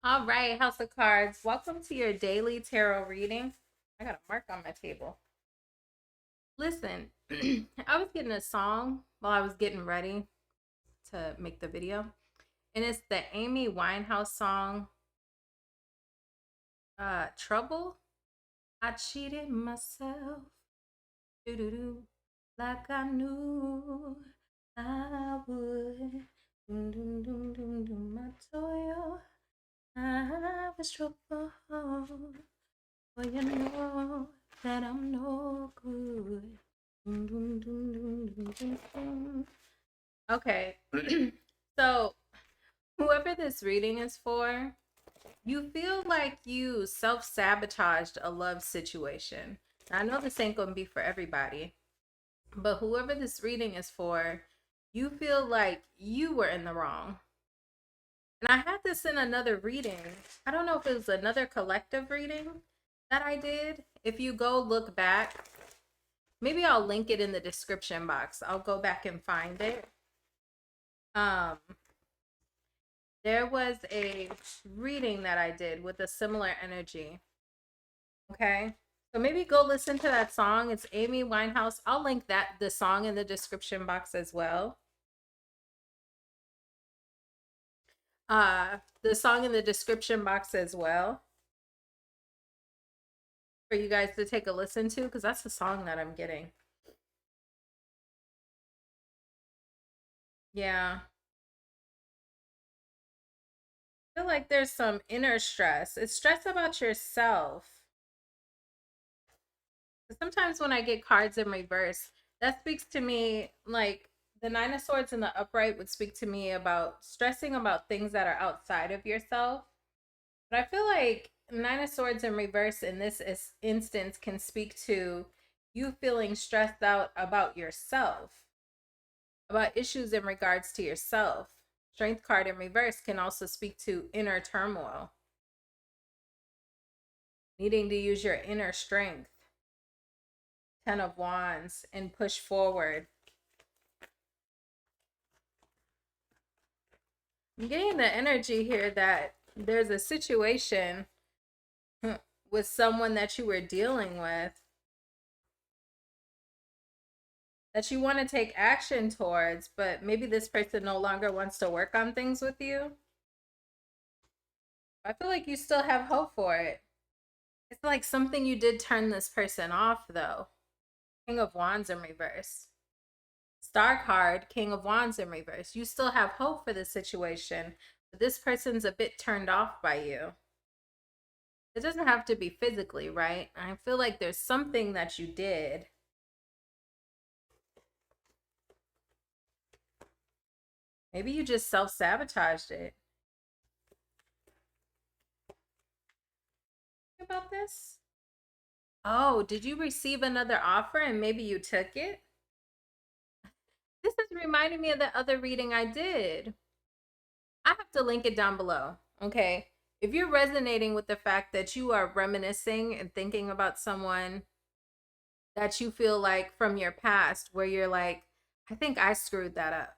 All right, House of Cards. Welcome to your daily tarot reading. I got a mark on my table. Listen, I was getting a song while I was getting ready to make the video, and it's the Amy Winehouse song, Trouble. I cheated myself, doo-doo-doo, like I knew I would. Doom, doom, doom, doom, doom, I told you I was trouble. Well, you know that I'm no good. Dun, dun, dun, dun, dun, dun, dun. Okay, so whoever this reading is for, you feel like you self-sabotaged a love situation. Now, I know this ain't gonna be for everybody, but whoever this reading is for, you feel like you were in the wrong. And I had this in another reading. I don't know if it was another collective reading that I did. If you go look back, maybe I'll link it in the description box. I'll go back and find it. There was a reading that I did with a similar energy. Okay. So maybe go listen to that song. It's Amy Winehouse. I'll link the song in the description box as well. The song in the description box as well for you guys to take a listen to, because that's the song that I'm getting. Yeah. I feel like there's some inner stress. It's stress about yourself. Sometimes when I get cards in reverse, that speaks to me like the Nine of Swords in the upright would speak to me about stressing about things that are outside of yourself. But I feel like Nine of Swords in reverse in this instance can speak to you feeling stressed out about yourself, about issues in regards to yourself. Strength card in reverse can also speak to inner turmoil, needing to use your inner strength. Ten of Wands and push forward. I'm getting the energy here that there's a situation with someone that you were dealing with that you want to take action towards, but maybe this person no longer wants to work on things with you. I feel like you still have hope for it. It's like something you did turn this person off, though. King of Wands in reverse. Star card, King of Wands in reverse. You still have hope for this situation, but this person's a bit turned off by you. It doesn't have to be physically, right? I feel like there's something that you did. Maybe you just self-sabotaged it. Think about this. Oh, did you receive another offer and maybe you took it? This is reminding me of the other reading I did. I have to link it down below, okay? If you're resonating with the fact that you are reminiscing and thinking about someone that you feel like from your past where you're like, I think I screwed that up.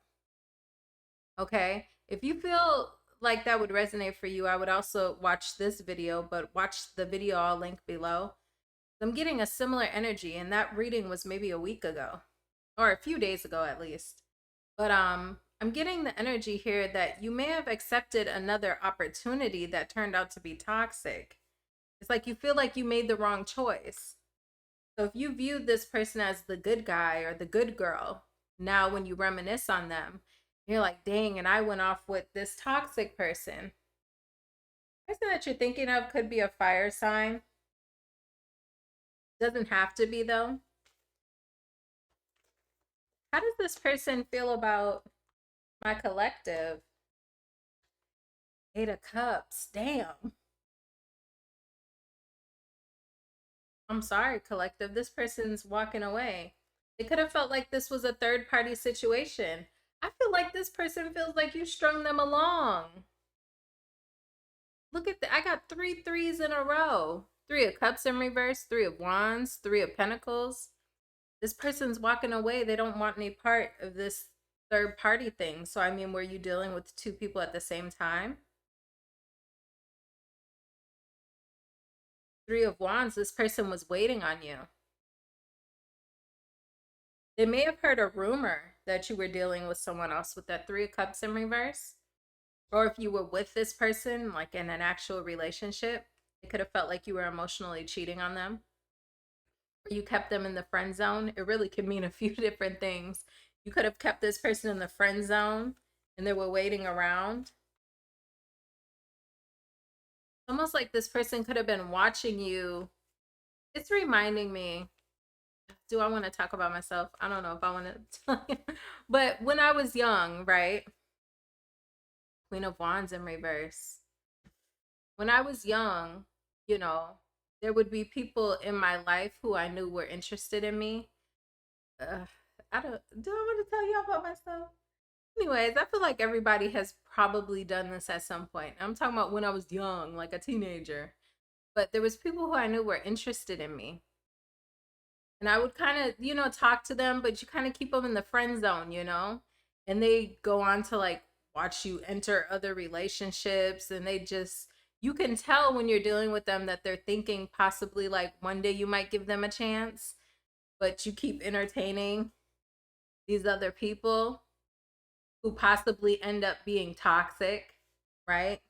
Okay? If you feel like that would resonate for you, I would also watch this video, but watch the video I'll link below. I'm getting a similar energy, and that reading was maybe a week ago or a few days ago at least. But I'm getting the energy here that you may have accepted another opportunity that turned out to be toxic. It's like you feel like you made the wrong choice. So if you viewed this person as the good guy or the good girl, now when you reminisce on them, you're like, dang, and I went off with this toxic person. The person that you're thinking of could be a fire sign. Doesn't have to be, though. How does this person feel about my collective? Eight of Cups. Damn. I'm sorry, collective. This person's walking away. It could have felt like this was a third party situation. I feel like this person feels like you strung them along. Look at I got 3 threes in a row. 3 of Cups in reverse, 3 of Wands, 3 of Pentacles. This person's walking away. They don't want any part of this third party thing. So, I mean, were you dealing with 2 people at the same time? Three of Wands, this person was waiting on you. They may have heard a rumor that you were dealing with someone else with that Three of Cups in reverse. Or if you were with this person, like in an actual relationship, it could have felt like you were emotionally cheating on them. Or you kept them in the friend zone. It really could mean a few different things. You could have kept this person in the friend zone and they were waiting around. Almost like this person could have been watching you. It's reminding me, do I want to talk about myself? I don't know if I want to tell you. But when I was young, right? Queen of Wands in reverse. When I was young, you know, there would be people in my life who I knew were interested in me. I don't, do I want to tell y'all about myself? Anyways, I feel like everybody has probably done this at some point. I'm talking about when I was young, like a teenager. But there was people who I knew were interested in me. And I would kind of, you know, talk to them, but you kind of keep them in the friend zone, you know? And they go on to like watch you enter other relationships and they just, you can tell when you're dealing with them that they're thinking possibly like one day you might give them a chance, but you keep entertaining these other people who possibly end up being toxic, right?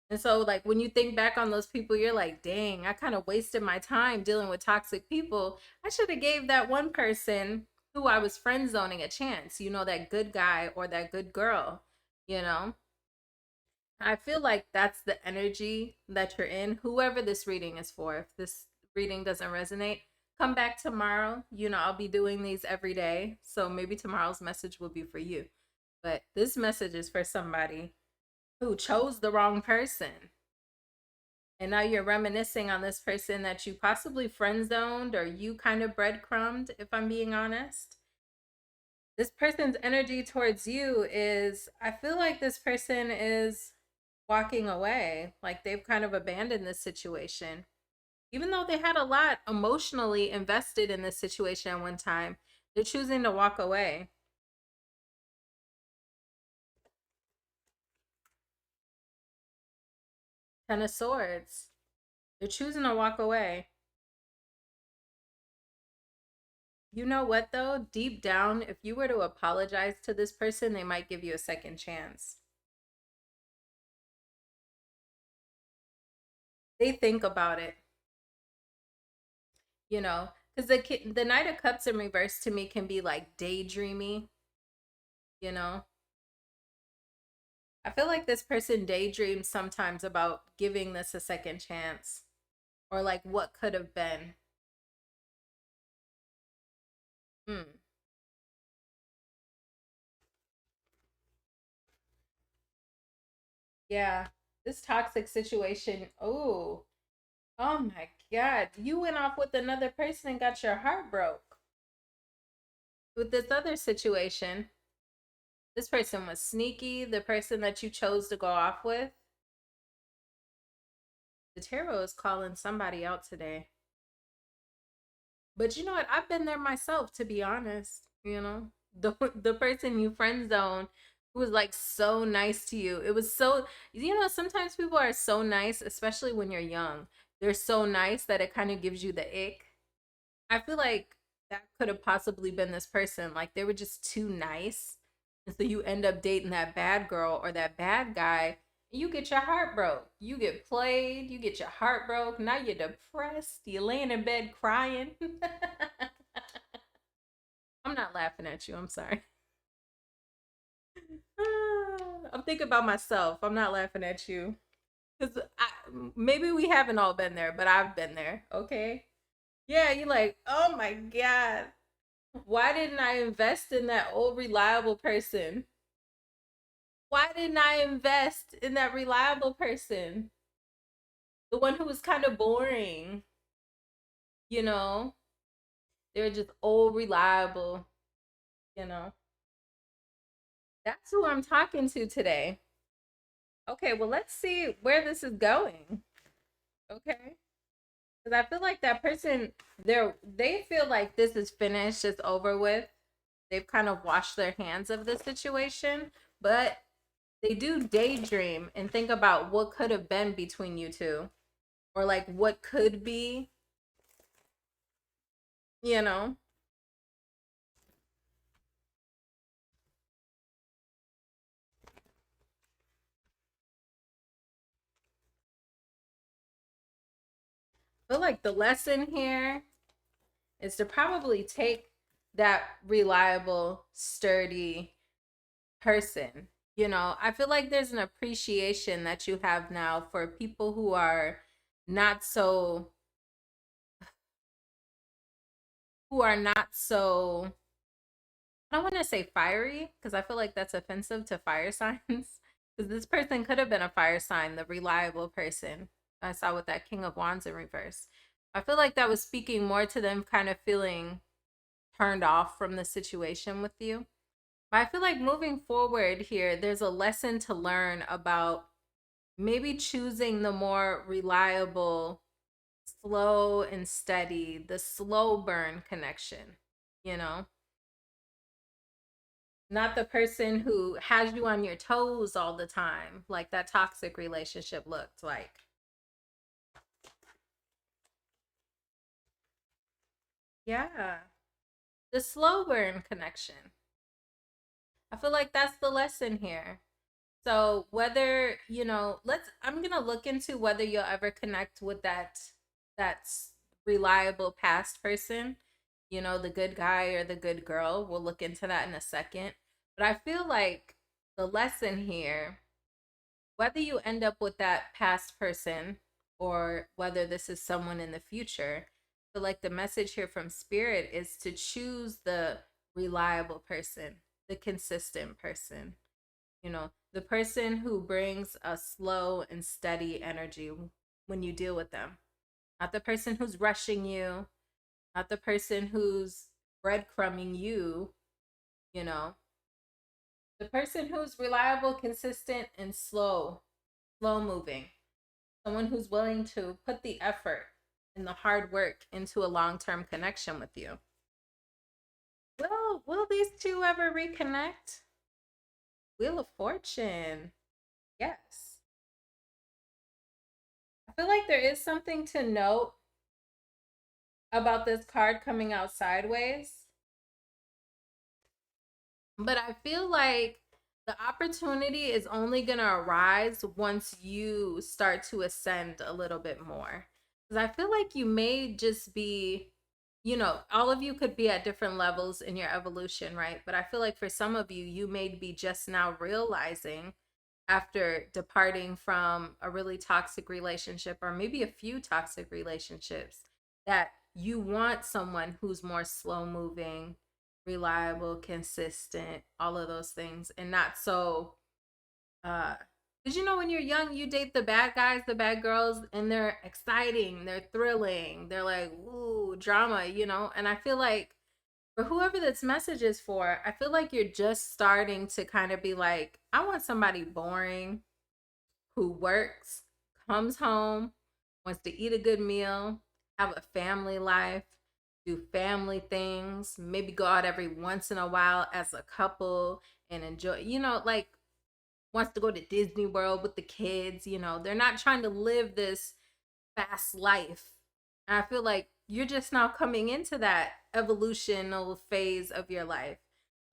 And so like when you think back on those people, you're like, dang, I kind of wasted my time dealing with toxic people. I should have gave that one person who I was friend zoning a chance, you know, that good guy or that good girl, you know? I feel like that's the energy that you're in, whoever this reading is for. If this reading doesn't resonate, come back tomorrow. You know, I'll be doing these every day. So maybe tomorrow's message will be for you. But this message is for somebody who chose the wrong person. And now you're reminiscing on this person that you possibly friend zoned or you kind of breadcrumbed, if I'm being honest. This person's energy towards you is, I feel like this person is walking away. Like they've kind of abandoned this situation. Even though they had a lot emotionally invested in this situation at one time, they're choosing to walk away. 10 of Swords. They're choosing to walk away. You know what though? Deep down, if you were to apologize to this person, they might give you a second chance. They think about it, you know, because the Knight of Cups in reverse to me can be like daydreamy, you know. I feel like this person daydreams sometimes about giving this a second chance or like what could have been. Hmm. Yeah. This toxic situation. Oh my God. You went off with another person and got your heart broke. With this other situation, this person was sneaky. The person that you chose to go off with, the tarot is calling somebody out today. But you know what? I've been there myself, to be honest. You know, the person you friend zone who was like so nice to you. It was so, you know, sometimes people are so nice, especially when you're young. They're so nice that it kind of gives you the ick. I feel like that could have possibly been this person. Like they were just too nice. And so you end up dating that bad girl or that bad guy. You get your heart broke. You get played. You get your heart broke. Now you're depressed. You're laying in bed crying. I'm not laughing at you. I'm sorry. I'm thinking about myself. I'm not laughing at you. Because maybe we haven't all been there, but I've been there. Okay. Yeah, you're like, oh my God. Why didn't I invest in that old reliable person? Why didn't I invest in that reliable person? The one who was kind of boring, you know? They're just old reliable, you know? That's who I'm talking to today. Okay, well, let's see where this is going. Okay? Because I feel like that person, they feel like this is finished, it's over with. They've kind of washed their hands of the situation, but they do daydream and think about what could have been between you two or like what could be, you know. But like the lesson here is to probably take that reliable, sturdy person. You know, I feel like there's an appreciation that you have now for people who are not so who are not so I don't want to say fiery because I feel like that's offensive to fire signs. Because this person could have been a fire sign, the reliable person I saw with that King of Wands in reverse. I feel like that was speaking more to them kind of feeling turned off from the situation with you. But I feel like moving forward here, there's a lesson to learn about maybe choosing the more reliable, slow and steady, the slow burn connection, you know? Not the person who has you on your toes all the time, like that toxic relationship looked like. Yeah. The slow burn connection. I feel like that's the lesson here. So whether, you know, I'm going to look into whether you'll ever connect with that reliable past person, you know, the good guy or the good girl. We'll look into that in a second. But I feel like the lesson here, whether you end up with that past person or whether this is someone in the future, but like the message here from spirit is to choose the reliable person, the consistent person, you know, the person who brings a slow and steady energy when you deal with them. Not the person who's rushing you, not the person who's breadcrumbing you, you know. The person who's reliable, consistent, and slow moving. Someone who's willing to put the effort and the hard work into a long-term connection with you. Will these two ever reconnect? Wheel of Fortune. Yes. I feel like there is something to note about this card coming out sideways. But I feel like the opportunity is only going to arise once you start to ascend a little bit more. Because I feel like you may just be, you know, all of you could be at different levels in your evolution, right? But I feel like for some of you, you may be just now realizing after departing from a really toxic relationship or maybe a few toxic relationships that you want someone who's more slow moving, reliable, consistent, all of those things, and not so because you know when you're young you date the bad guys, the bad girls, and they're exciting, they're thrilling, they're like ooh drama, you know. And I feel like for whoever this message is for, I feel like you're just starting to kind of be like, I want somebody boring who works, comes home, wants to eat a good meal, have a family life, do family things, maybe go out every once in a while as a couple and enjoy, you know, like wants to go to Disney World with the kids, you know. They're not trying to live this fast life. And I feel like you're just now coming into that evolutional phase of your life.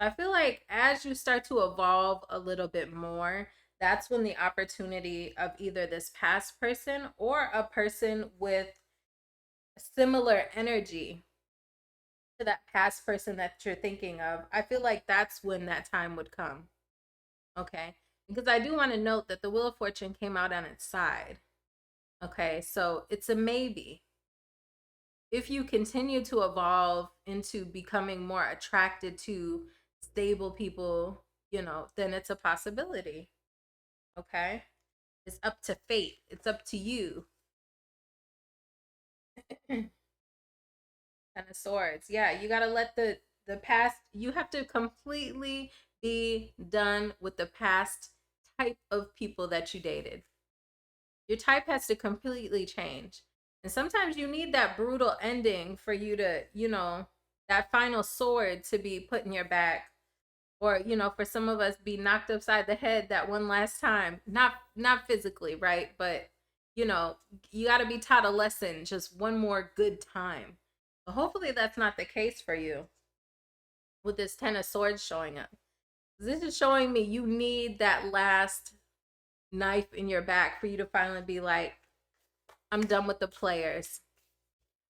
I feel like as you start to evolve a little bit more, that's when the opportunity of either this past person or a person with similar energy to that past person that you're thinking of, I feel like that's when that time would come. Okay. Because I do want to note that the Wheel of Fortune came out on its side. Okay. So it's a maybe. If you continue to evolve into becoming more attracted to stable people, you know, then it's a possibility. Okay. It's up to fate. It's up to you. Ten of Swords. Yeah, you got to let the past, you have to completely be done with the past type of people that you dated. Your type has to completely change. And sometimes you need that brutal ending for you to, you know, that final sword to be put in your back, or you know, for some of us be knocked upside the head that one last time, not physically, right, but you know, you got to be taught a lesson just one more good time. But hopefully that's not the case for you with this 10 of swords showing up. This is showing me you need that last knife in your back for you to finally be like, I'm done with the players.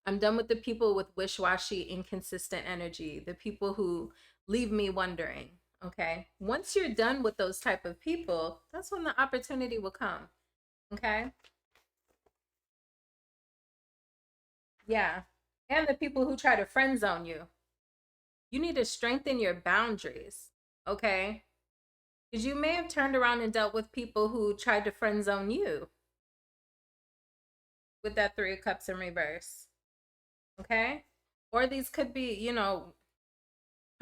I'm done with the people with wish-washy, inconsistent energy, the people who leave me wondering. Okay. Once you're done with those type of people, that's when the opportunity will come. Okay. Yeah. And the people who try to friend zone you. You need to strengthen your boundaries. Okay. Because you may have turned around and dealt with people who tried to friend zone you with that 3 of Cups in reverse. Okay. Or these could be, you know,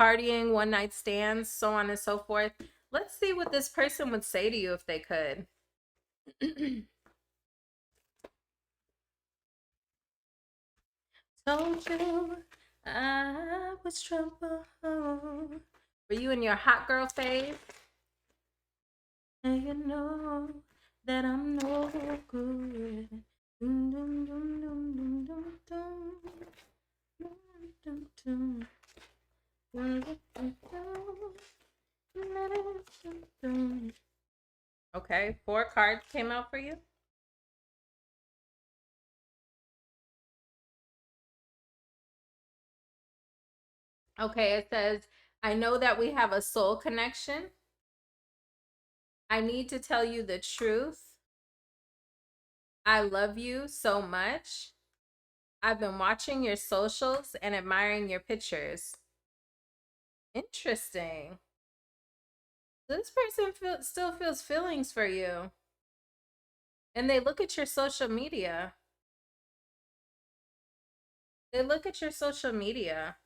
partying, one night stands, so on and so forth. Let's see what this person would say to you if they could. Told you I was trouble. Were you in your hot girl phase? And you know that I'm no good. Okay, 4 cards came out for you. Okay, it says, I know that we have a soul connection. I need to tell you the truth. I love you so much. I've been watching your socials and admiring your pictures. Interesting. This person still feels feelings for you. And they look at your social media. They look at your social media.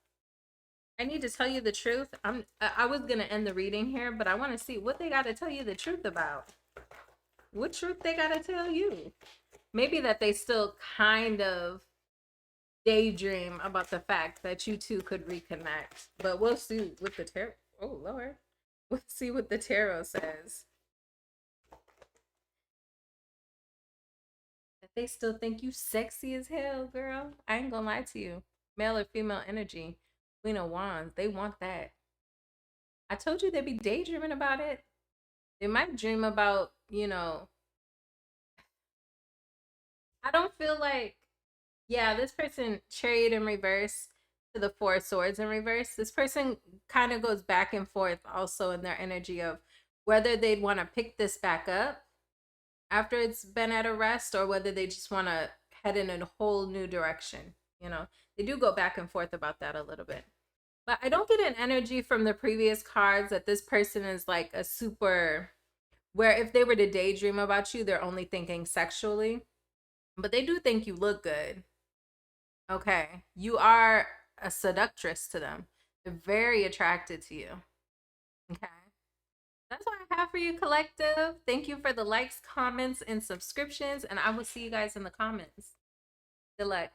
I need to tell you the truth. I was going to end the reading here, but I want to see what they got to tell you the truth about. What truth they got to tell you? Maybe that they still kind of daydream about the fact that you two could reconnect. But we'll see what the tarot. Oh, Lord. We'll see what the tarot says. That they still think you sexy as hell, girl. I ain't gonna lie to you. Male or female energy. Queen of Wands. They want that. I told you they'd be daydreaming about it. They might dream about, you know, I don't feel like, yeah, this person, Chariot in reverse to the 4 of Swords in reverse. This person kind of goes back and forth also in their energy of whether they'd want to pick this back up after it's been at a rest or whether they just want to head in a whole new direction. You know, they do go back and forth about that a little bit. But I don't get an energy from the previous cards that this person is like a super, where if they were to daydream about you, they're only thinking sexually. But they do think you look good. Okay. You are a seductress to them. They're very attracted to you. Okay. That's what I have for you, collective. Thank you for the likes, comments, and subscriptions. And I will see you guys in the comments. Good luck.